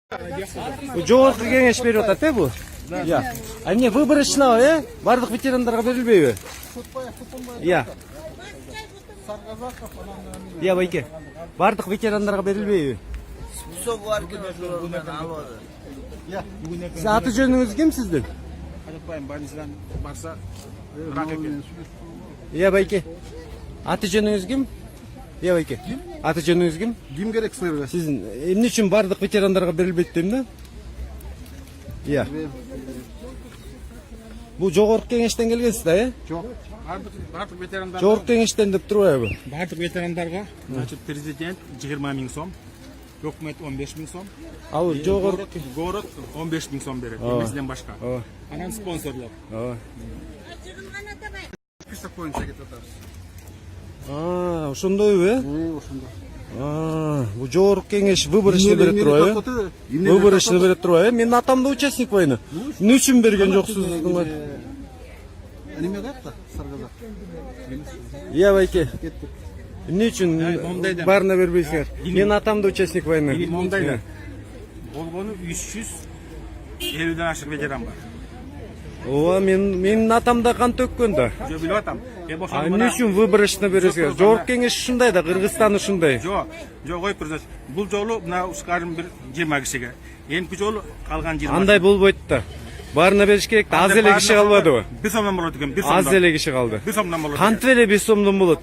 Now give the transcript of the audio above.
Жогорку кеңеш берип атат бу. Я. А эмне выборочно, бардык ветерандарга берилбейби? Я. Я байке. Бардык ветерандарга берилбейби? Список бар екен ошолордон алып атат. Сиз аты жөнүңүз ким сиздин? Айтпайм, больницадан барса рак экен. Я байке. Аты жөнүңүз ким? Я байке. Аты жөнүңүз ким? Ким керек силерге? Сиздин эмне үчүн бардык ветерандарга берилбейт дейм да? Я. Бул жогорку кеңештен келгенсиз да, Жок. Бардык ветерандар. Жогорку кеңештен деп турбайбы? Бардык ветерандарга, значит, президент 20 000 сом, өкмөт 15 000 сом, Ал жогорку город 15 000 сом берет, эмесинен башка. Анан спонсорлор. Список боюнча кетип атабыз. Ошондойбу, Ошондо. Бул жогорку кеңеш выборочно берет турбайбы? Выборочно берет турбайбы? Менин атам да участник бойну. Эмне үчүн берген жоксуз? Неме каякта? Саргазак. Я байке. Эмне үчүн баарына бербейсиңер? Менин атам да участник войны. Мондайда. Болгону 350ден ашык ветеран бар. Ооба, менин атам да кан төккөн да. Жо билип атам. Эмне үчүн выборочно бересиңер? Жогорку кеңеш ушундай да, Кыргызстан ушундай. Жок, коюп турсаңыз. Бул жолу мына ушкарым бир 20 кишиге. Эмки жолу калган 20. Андай болбойт да. Баарына бериш керек да, аз эле киши калбадыбы? 1 сомдон болот экен, 1 сомдон. Аз эле киши калды. 1 сомдон болот. Кантип эле 5 сомдон болот?